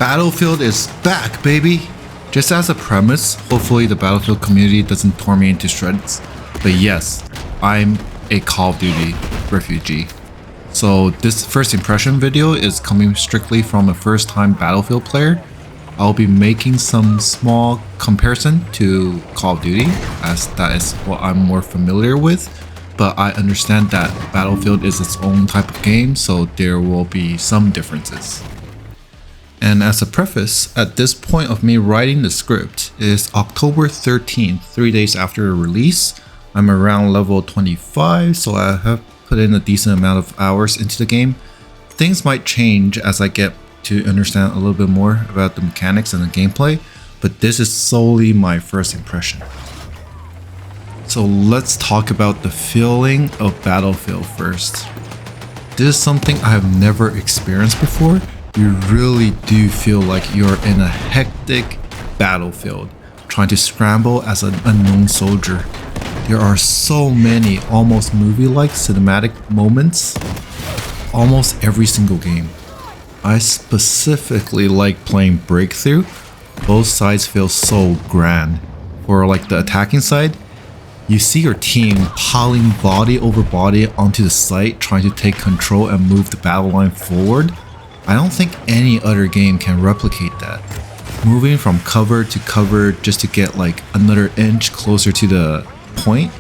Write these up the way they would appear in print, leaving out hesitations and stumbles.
Battlefield is back, baby! Just as a premise, hopefully the Battlefield community doesn't tore me into shreds. But yes, I'm a Call of Duty refugee. So this first impression video is coming strictly from a first-time Battlefield player. I'll be making some small comparison to Call of Duty, as that is what I'm more familiar with. But I understand that Battlefield is its own type of game, so there will be some differences. And as a preface, at this point of me writing the script is October 13th, 3 days after release. I'm around level 25, so I have put in a decent amount of hours into the game. Things might change as I get to understand a little bit more about the mechanics and the gameplay, but this is solely my first impression. So let's talk about the feeling of Battlefield first. This is something I have never experienced before. You really do feel like you're in a hectic battlefield, trying to scramble as an unknown soldier. There are so many almost movie-like cinematic moments, almost every single game. I specifically like playing Breakthrough. Both sides feel so grand. For like the attacking side, you see your team piling body over body onto the site, trying to take control and move the battle line forward. I don't think any other game can replicate that. Moving from cover to cover just to get like another inch closer to the point,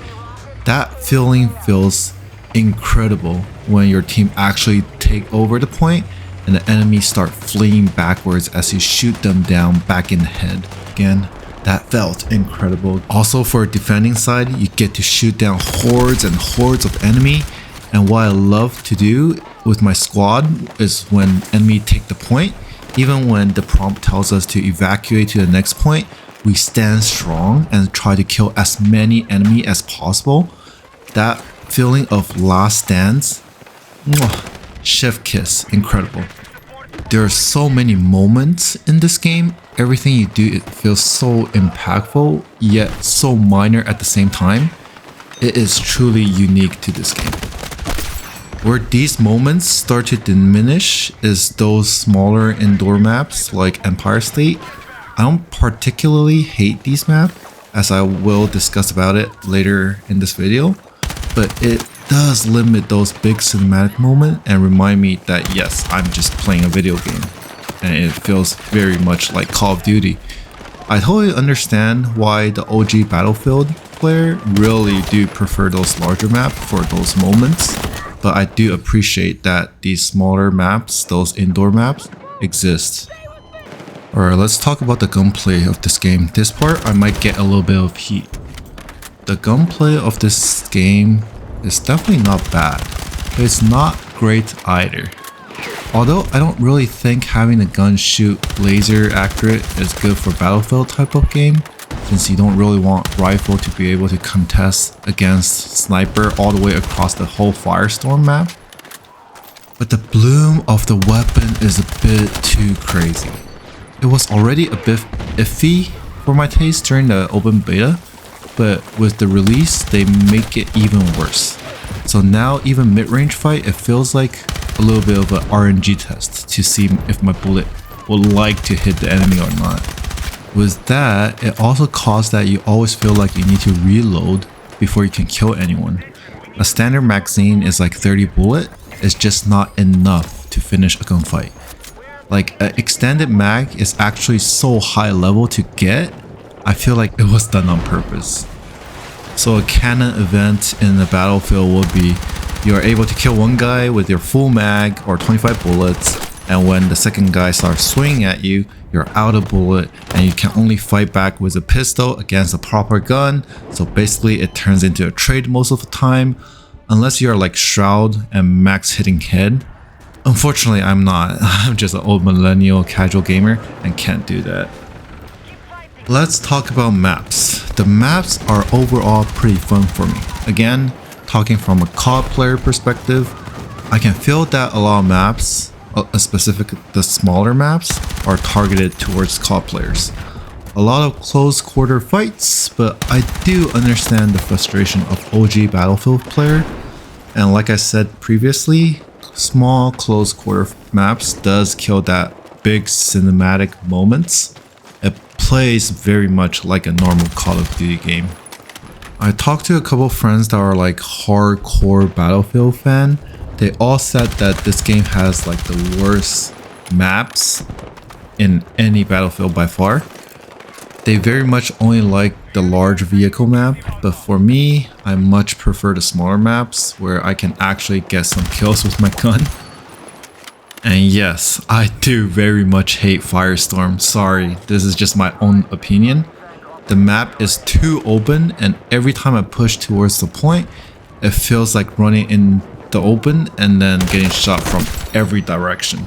that feeling feels incredible when your team actually take over the point and the enemies start fleeing backwards as you shoot them down back in the head. Again, that felt incredible. Also for a defending side, you get to shoot down hordes and hordes of enemy. And what I love to do with my squad is when enemy take the point, even when the prompt tells us to evacuate to the next point, we stand strong and try to kill as many enemy as possible. That feeling of last stands, chef kiss, incredible. There are so many moments in this game. Everything you do, it feels so impactful, yet so minor at the same time. It is truly unique to this game. Where these moments start to diminish is those smaller indoor maps like Empire State. I don't particularly hate these maps, as I will discuss about it later in this video, but it does limit those big cinematic moments and remind me that yes, I'm just playing a video game, and it feels very much like Call of Duty. I totally understand why the OG Battlefield player really do prefer those larger maps for those moments. But I do appreciate that these smaller maps, those indoor maps, exist. Alright, let's talk about the gunplay of this game. This part, I might get a little bit of heat. The gunplay of this game is definitely not bad, but it's not great either. Although I don't really think having a gun shoot laser accurate is good for Battlefield type of game, since you don't really want rifle to be able to contest against sniper all the way across the whole Firestorm map. But the bloom of the weapon is a bit too crazy. It was already a bit iffy for my taste during the open beta, but with the release they make it even worse. So now even mid-range fight, it feels like a little bit of an RNG test to see if my bullet would like to hit the enemy or not. With that, it also caused that you always feel like you need to reload before you can kill anyone. A standard magazine is like 30 bullets, it's just not enough to finish a gunfight. Like an extended mag is actually so high level to get, I feel like it was done on purpose. So a canon event in the Battlefield would be you are able to kill one guy with your full mag or 25 bullets, and when the second guy starts swinging at you, you're out of bullet and you can only fight back with a pistol against a proper gun. So basically it turns into a trade most of the time, unless you're like Shroud and max hitting head. Unfortunately, I'm not. I'm just an old millennial casual gamer and can't do that. Let's talk about maps. The maps are overall pretty fun for me. Again, talking from a COD player perspective, I can feel that a lot of maps, the smaller maps, are targeted towards COD players. A lot of close quarter fights, but I do understand the frustration of OG Battlefield player. And like I said previously, small close quarter maps does kill that big cinematic moments. It plays very much like a normal Call of Duty game. I talked to a couple friends that are like hardcore Battlefield fan. They all said that this game has like the worst maps in any Battlefield by far. They very much only like the large vehicle map, but for me, I much prefer the smaller maps where I can actually get some kills with my gun. And yes, I do very much hate Firestorm. Sorry, this is just my own opinion. The map is too open, and every time I push towards the point, it feels like running in the open and then getting shot from every direction.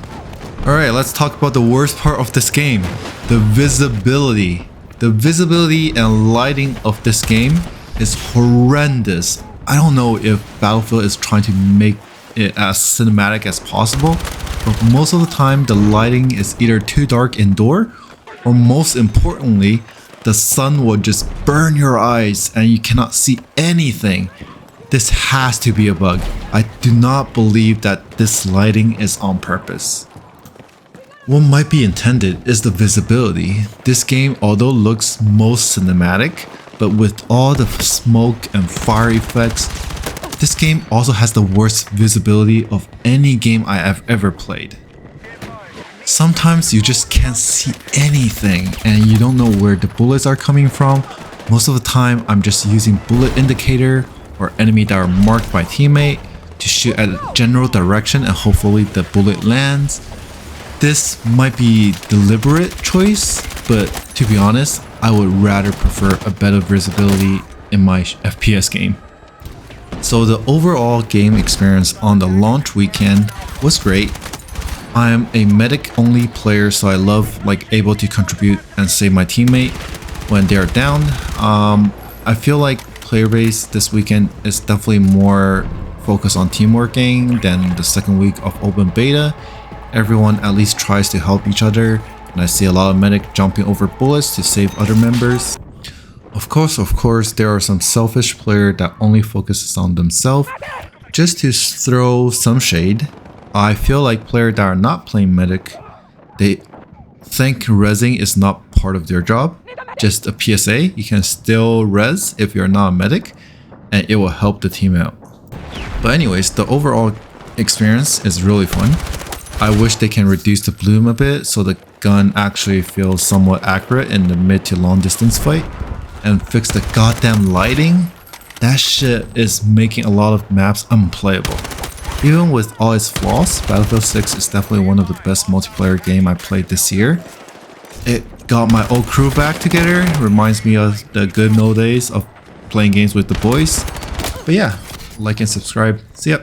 Alright, let's talk about the worst part of this game, the visibility. The visibility and lighting of this game is horrendous. I don't know if Battlefield is trying to make it as cinematic as possible, but most of the time the lighting is either too dark indoor, or most importantly, the sun will just burn your eyes and you cannot see anything. This has to be a bug. I do not believe that this lighting is on purpose. What might be intended is the visibility. This game, although looks most cinematic, but with all the smoke and fire effects, this game also has the worst visibility of any game I have ever played. Sometimes you just can't see anything and you don't know where the bullets are coming from. Most of the time I'm just using bullet indicator or enemy that are marked by teammate to shoot at a general direction and hopefully the bullet lands. This might be deliberate choice, but to be honest, I would rather prefer a better visibility in my FPS game. So the overall game experience on the launch weekend was great. I am a medic only player, so I love like able to contribute and save my teammate when they're down. I feel like player base this weekend is definitely more focused on teamworking than the second week of open beta. Everyone at least tries to help each other, and I see a lot of medic jumping over bullets to save other members. Of course, there are some selfish players that only focuses on themselves. Just to throw some shade, I feel like players that are not playing medic, they think rezzing is not part of their job. Just a PSA, you can still res if you're not a medic, and it will help the team out. But anyways, the overall experience is really fun. I wish they can reduce the bloom a bit so the gun actually feels somewhat accurate in the mid to long distance fight, and fix the goddamn lighting. That shit is making a lot of maps unplayable. Even with all its flaws, Battlefield 6 is definitely one of the best multiplayer game I played this year. It got my old crew back together, reminds me of the good old days of playing games with the boys. But yeah, like and subscribe. See ya.